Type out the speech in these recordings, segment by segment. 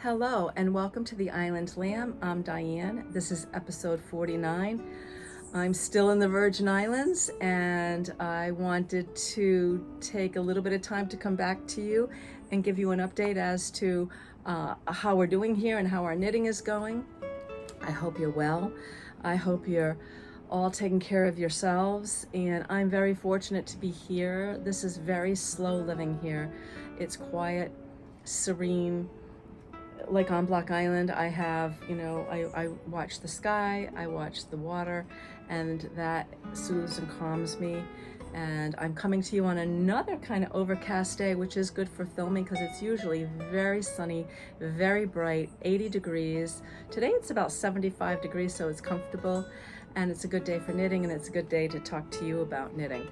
Hello and welcome to the Island Lamb. I'm Diane. This is episode 49. I'm still in the Virgin Islands and I wanted to take a little bit of time to come back to you and give you an update as to how we're doing here and how our knitting is going. I hope you're well. I hope you're all taking care of yourselves, and I'm very fortunate to be here. This is very slow living here. It's quiet, serene. Like on Block Island, I have, I watch the sky, I watch the water, and that soothes and calms me. And I'm coming to you on another kind of overcast day, which is good for filming because it's usually very sunny, very bright, 80 degrees. Today it's about 75 degrees, so it's comfortable, and it's a good day for knitting, and it's a good day to talk to you about knitting.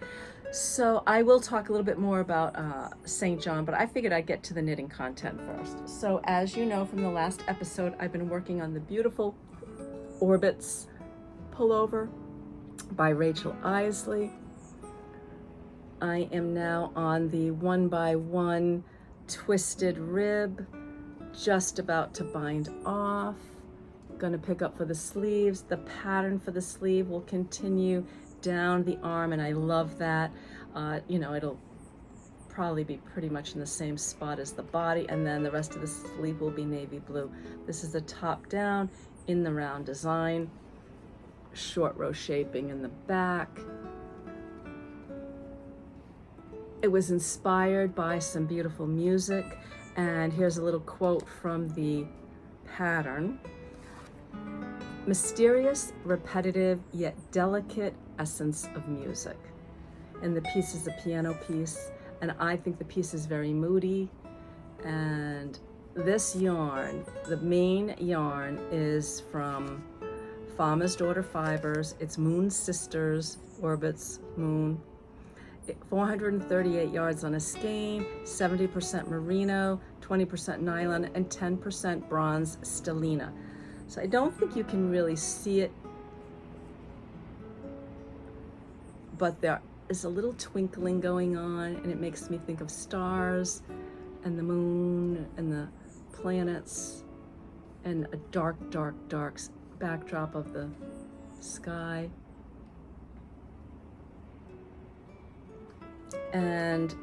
So I will talk a little bit more about St. John, but I figured I'd get to the knitting content first. So as you know from the last episode, I've been working on the beautiful Orbits pullover by Rachel Isley. I am now on the 1x1 twisted rib, just about to bind off. Going to pick up for the sleeves. The pattern for the sleeve will continue down the arm, and I love that. It'll probably be pretty much in the same spot as the body, and then the rest of the sleeve will be navy blue. This is the top down in the round design, short row shaping in the back. It was inspired by some beautiful music, and here's a little quote from the pattern. Mysterious, repetitive, yet delicate essence of music. And the piece is a piano piece, and I think the piece is very moody. And this yarn, the main yarn, is from Farmer's Daughter Fibers. It's Moon Sisters, Orbits, Moon. 438 yards on a skein, 70% merino, 20% nylon, and 10% bronze stellina. So I don't think you can really see it, but there is a little twinkling going on, and it makes me think of stars and the moon and the planets and a dark, dark, dark backdrop of the sky. And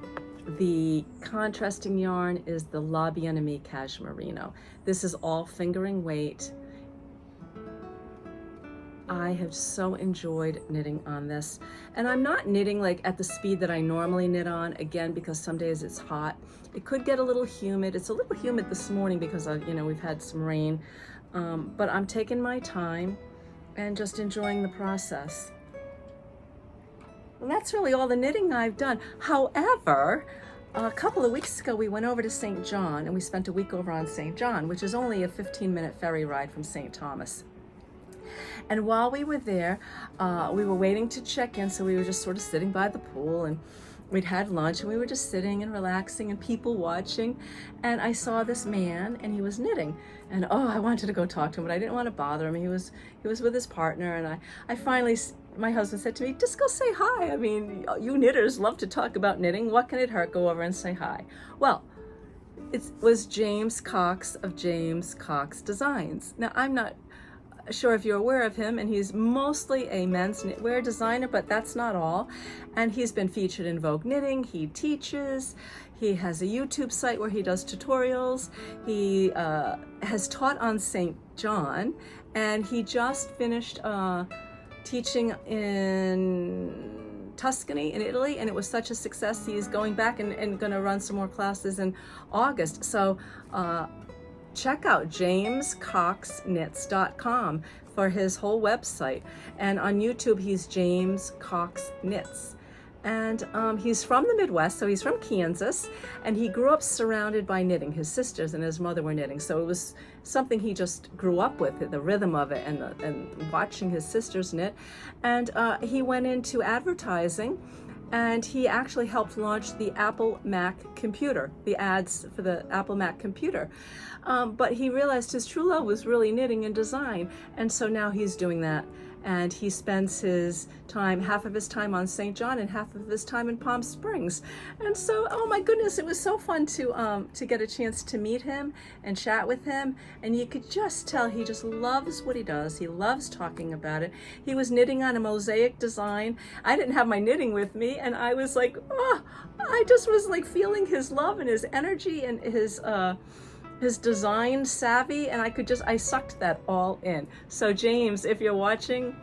the contrasting yarn is the La Bien-Aimée Cashmerino. This is all fingering weight. I have so enjoyed knitting on this, and I'm not knitting like at the speed that I normally knit on, again, because some days it's hot. It could get a little humid. It's a little humid this morning because we've had some rain, but I'm taking my time and just enjoying the process. Well, that's really all the knitting I've done. However, a couple of weeks ago, we went over to St. John, and we spent a week over on St. John, which is only a 15-minute ferry ride from St. Thomas. And while we were there, we were waiting to check in, so we were just sort of sitting by the pool, and we'd had lunch, and we were just sitting and relaxing and people watching. And I saw this man, and he was knitting. And I wanted to go talk to him, but I didn't want to bother him. He was with his partner, and I finally, my husband said to me, just go say hi. I mean, you knitters love to talk about knitting. What can it hurt? Go over and say hi. Well, it was James Cox of James Cox Designs. Now, I'm not sure if you're aware of him, and he's mostly a men's knitwear designer, but that's not all. And he's been featured in Vogue Knitting. He teaches. He has a YouTube site where he does tutorials. He has taught on St. John, and he just finished teaching in Tuscany in Italy, and it was such a success. He's going back and going to run some more classes in August. So check out jamescoxknits.com for his whole website. And on YouTube, he's James Cox Knits. And he's from the Midwest, so he's from Kansas, and he grew up surrounded by knitting. His sisters and his mother were knitting, so it was something he just grew up with, the rhythm of it, and watching his sisters knit. And he went into advertising, and he actually helped launch the Apple Mac computer, the ads for the Apple Mac computer. But he realized his true love was really knitting and design, and so now he's doing that. and he spends his time, half of his time on St. John and half of his time in Palm Springs. And so, oh my goodness, it was so fun to get a chance to meet him and chat with him. And you could just tell he just loves what he does. He loves talking about it. He was knitting on a mosaic design. I didn't have my knitting with me, and I was like, oh, I just was like feeling his love and his energy and his design savvy, and I sucked that all in. So James, if you're watching,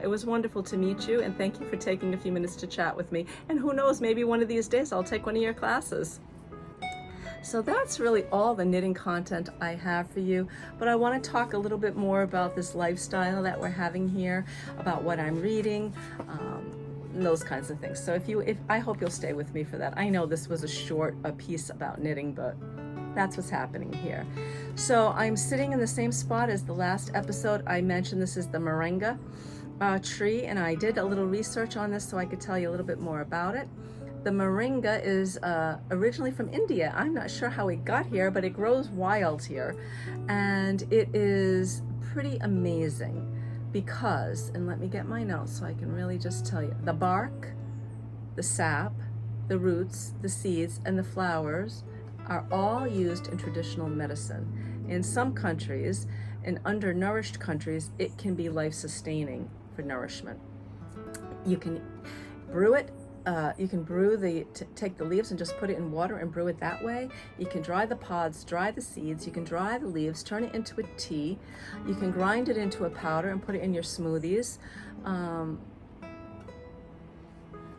it was wonderful to meet you, and thank you for taking a few minutes to chat with me. And who knows, maybe one of these days I'll take one of your classes. So that's really all the knitting content I have for you, but I want to talk a little bit more about this lifestyle that we're having here, about what I'm reading, and those kinds of things. So I hope you'll stay with me for that. I know this was a piece about knitting, but that's what's happening here. So I'm sitting in the same spot as the last episode. I mentioned this is the moringa tree, and I did a little research on this so I could tell you a little bit more about it. The moringa is originally from India. I'm not sure how it got here, but it grows wild here. And it is pretty amazing because, and let me get my notes so I can really just tell you, the bark, the sap, the roots, the seeds, and the flowers are all used in traditional medicine. In some countries, in undernourished countries, it can be life-sustaining for nourishment. You can brew it. You can take the leaves and just put it in water and brew it that way. You can dry the pods, dry the seeds. You can dry the leaves, turn it into a tea. You can grind it into a powder and put it in your smoothies.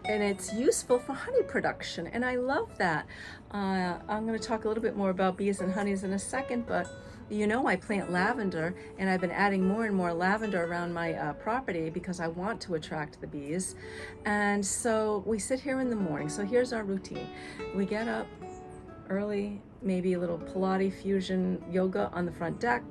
And it's useful for honey production, and I love that. I'm going to talk a little bit more about bees and honeys in a second, but you know I plant lavender, and I've been adding more and more lavender around my property because I want to attract the bees. And so we sit here in the morning. So here's our routine. We get up early, maybe a little Pilates fusion yoga on the front deck,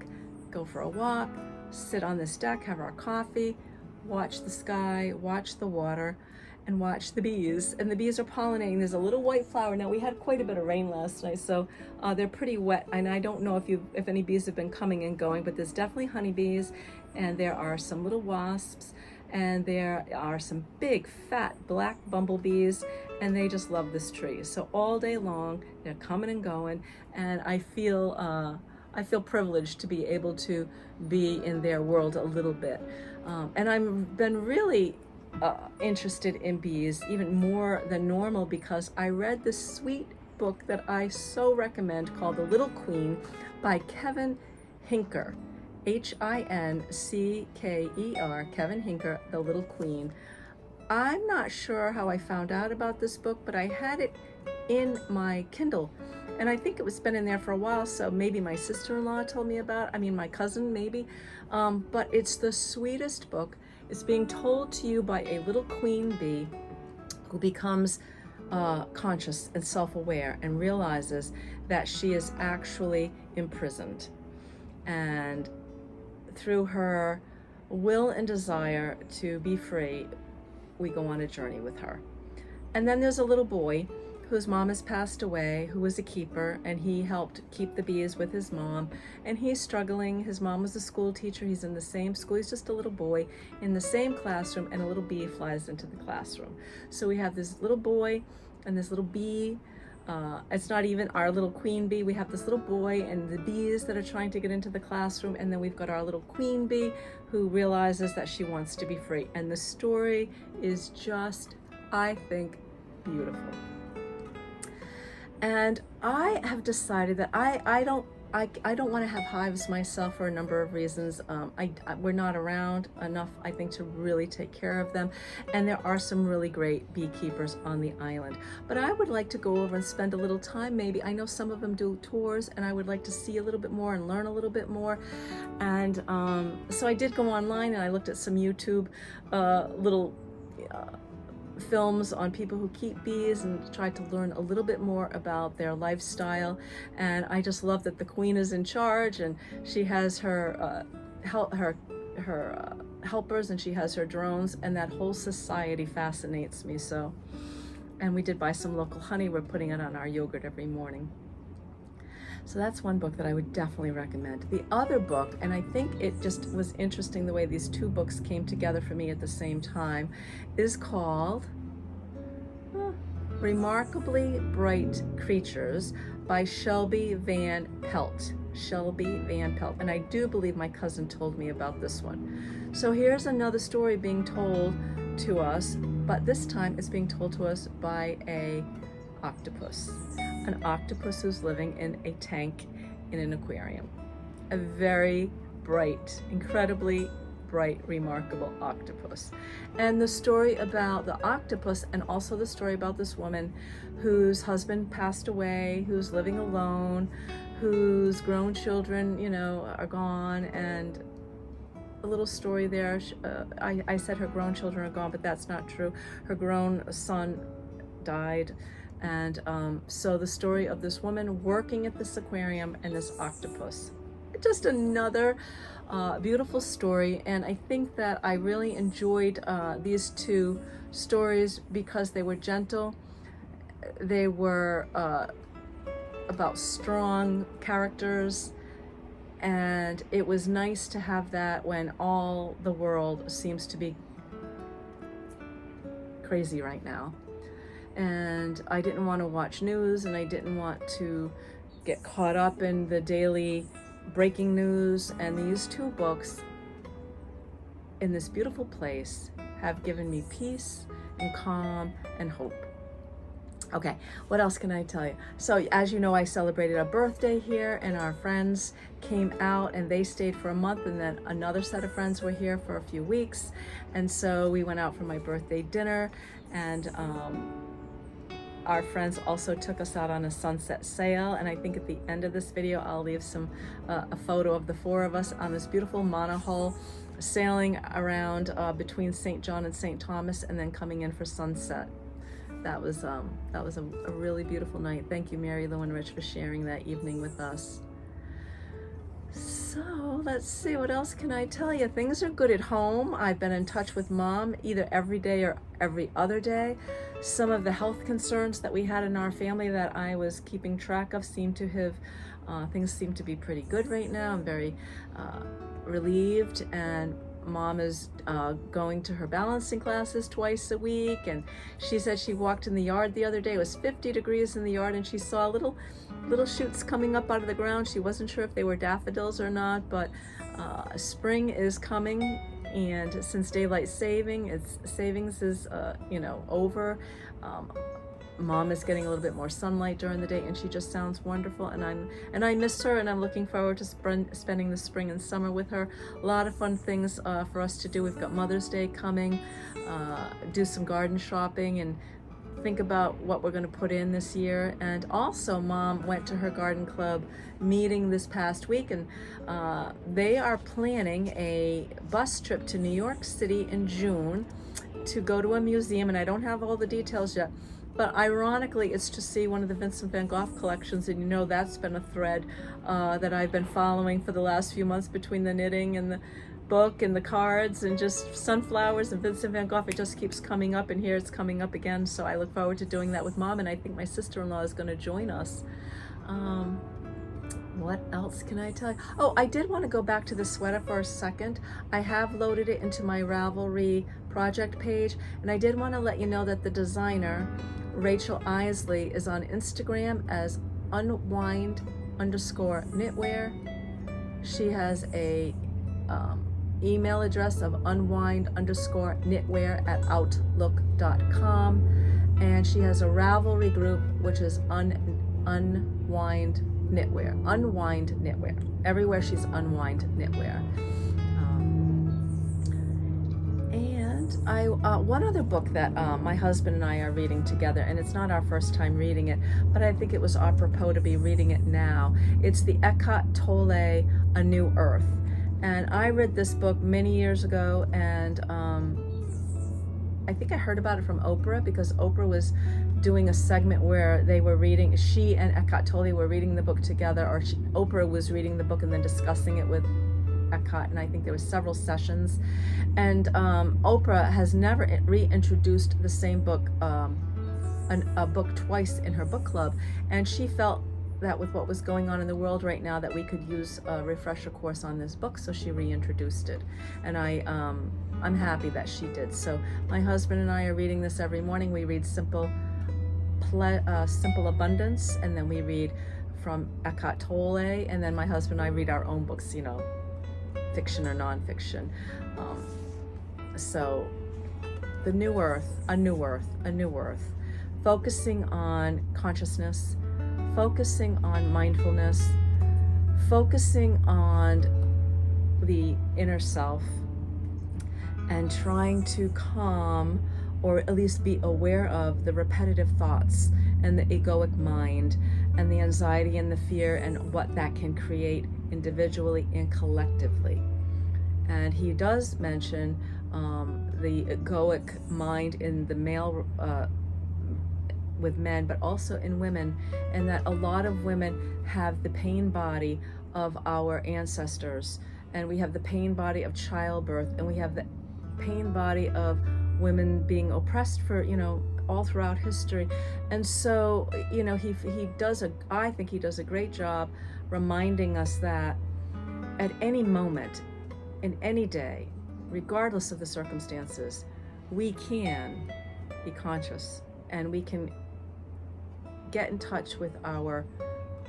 go for a walk, sit on this deck, have our coffee, watch the sky, watch the water, and watch the bees. And the bees are pollinating. There's a little white flower. Now we had quite a bit of rain last night, so they're pretty wet, and I don't know if any bees have been coming and going, but there's definitely honeybees, and there are some little wasps, and there are some big fat black bumblebees, and they just love this tree. So all day long they're coming and going, and I feel privileged to be able to be in their world a little bit. And I've been really interested in bees even more than normal because I read this sweet book that I so recommend called The Little Queen by Kevin Hinker, Hinker, Kevin Hinker, The Little Queen. I'm not sure how I found out about this book, but I had it in my Kindle, and I think it was been in there for a while, so maybe my sister-in-law told me my cousin maybe, but it's the sweetest book. It's being told to you by a little queen bee who becomes conscious and self-aware and realizes that she is actually imprisoned. And through her will and desire to be free, we go on a journey with her. And then there's a little boy whose mom has passed away, who was a keeper, and he helped keep the bees with his mom, and he's struggling. His mom was a school teacher. He's in the same school. He's just a little boy in the same classroom, and a little bee flies into the classroom. So we have this little boy and this little bee. It's not even our little queen bee. We have this little boy and the bees that are trying to get into the classroom, and then we've got our little queen bee who realizes that she wants to be free. And the story is just, I think, beautiful. And I have decided that I don't want to have hives myself for a number of reasons. We're not around enough, I think, to really take care of them. And there are some really great beekeepers on the island. But I would like to go over and spend a little time, maybe. I know some of them do tours, and I would like to see a little bit more and learn a little bit more. And so I did go online, and I looked at some YouTube little films on people who keep bees and tried to learn a little bit more about their lifestyle. And I just love that the queen is in charge, and she has her helpers, and she has her drones, and that whole society fascinates me so. And we did buy some local honey. We're putting it on our yogurt every morning. So that's one book that I would definitely recommend. The other book, and I think it just was interesting the way these two books came together for me at the same time, is called Remarkably Bright Creatures by Shelby Van Pelt. Shelby Van Pelt. And I do believe my cousin told me about this one. So here's another story being told to us, but this time it's being told to us by an octopus who's living in a tank in an aquarium. A very bright, incredibly bright, remarkable octopus. And the story about the octopus, and also the story about this woman whose husband passed away, who's living alone, whose grown children, are gone, and a little story there. I said her grown children are gone, but that's not true. Her grown son died. And so the story of this woman working at this aquarium and this octopus. Just another beautiful story. And I think that I really enjoyed these two stories because they were gentle. They were about strong characters. And it was nice to have that when all the world seems to be crazy right now. And I didn't want to watch news, and I didn't want to get caught up in the daily breaking news. And these two books in this beautiful place have given me peace and calm and hope. Okay, what else can I tell you? So as you know, I celebrated a birthday here, and our friends came out and they stayed for a month, and then another set of friends were here for a few weeks. And so we went out for my birthday dinner, and our friends also took us out on a sunset sail. And I think at the end of this video, I'll leave a photo of the four of us on this beautiful monohull sailing around between St. John and St. Thomas, and then coming in for sunset. That was a really beautiful night. Thank you, Mary Lou and Rich, for sharing that evening with us. So let's see, what else can I tell you? Things are good at home. I've been in touch with Mom either every day or every other day. Some of the health concerns that we had in our family that I was keeping track of seem to have, things seem to be pretty good right now. I'm very relieved, and Mom is going to her balancing classes twice a week, and she said she walked in the yard the other day. It was 50 degrees in the yard, and she saw little shoots coming up out of the ground. She wasn't sure if they were daffodils or not, but spring is coming, and since daylight savings is over, Mom is getting a little bit more sunlight during the day, and she just sounds wonderful. And I miss her, and I'm looking forward to spending the spring and summer with her. A lot of fun things for us to do. We've got Mother's Day coming, do some garden shopping, and think about what we're going to put in this year. And also, Mom went to her garden club meeting this past week, and they are planning a bus trip to New York City in June to go to a museum, and I don't have all the details yet. But ironically, it's to see one of the Vincent van Gogh collections, and that's been a thread that I've been following for the last few months between the knitting and the book and the cards and just sunflowers and Vincent van Gogh. It just keeps coming up, and here it's coming up again. So I look forward to doing that with Mom, and I think my sister-in-law is going to join us. What else can I tell you? Oh, I did want to go back to the sweater for a second. I have loaded it into my Ravelry project page, and I did want to let you know that the designer, Rachel Isley, is on Instagram as unwind_knitwear. She has a email address of unwind_knitwear@outlook.com, and she has a Ravelry group which is Unwind Knitwear. Everywhere she's Unwind Knitwear. One other book that my husband and I are reading together, and it's not our first time reading it, but I think it was apropos to be reading it now. It's the Eckhart Tolle, A New Earth. And I read this book many years ago, and I think I heard about it from Oprah, because Oprah was doing a segment where they were reading, she and Eckhart Tolle were reading the book together, or Oprah was reading the book and then discussing it with Eckhart, and I think there were several sessions. And Oprah has never reintroduced the same book, a book twice in her book club, and she felt that with what was going on in the world right now, that we could use a refresher course on this book, so she reintroduced it, and I'm happy that she did. So my husband and I are reading this every morning. We read Simple Abundance, and then we read from Eckhart Tolle, and then my husband and I read our own books, fiction or nonfiction. So the New Earth, a new earth, a new earth, focusing on consciousness, focusing on mindfulness, focusing on the inner self, and trying to calm, or at least be aware of, the repetitive thoughts and the egoic mind and the anxiety and the fear and what that can create individually and collectively. And he does mention the egoic mind in the male with men, but also in women, and that a lot of women have the pain body of our ancestors, and we have the pain body of childbirth, and we have the pain body of women being oppressed for all throughout history. And so I think he does a great job reminding us that at any moment in any day, regardless of the circumstances, we can be conscious, and we can get in touch with our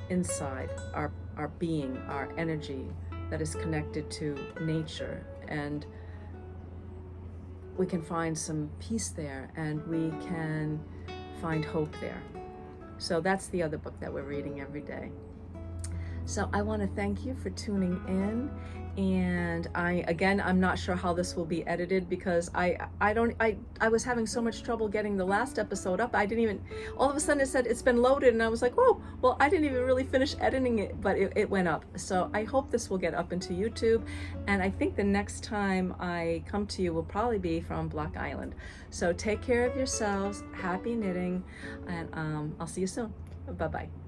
inside, our being, our energy that is connected to nature, and we can find some peace there, and we can find hope there. So that's the other book that we're reading every day. So I want to thank you for tuning in, and I'm not sure how this will be edited, because I was having so much trouble getting the last episode up. I didn't even, all of a sudden it said it's been loaded, and I was like, oh, well, I didn't even really finish editing it, but it went up. So I hope this will get up into YouTube, and I think the next time I come to you will probably be from Block Island. So take care of yourselves, happy knitting, and I'll see you soon. Bye-bye.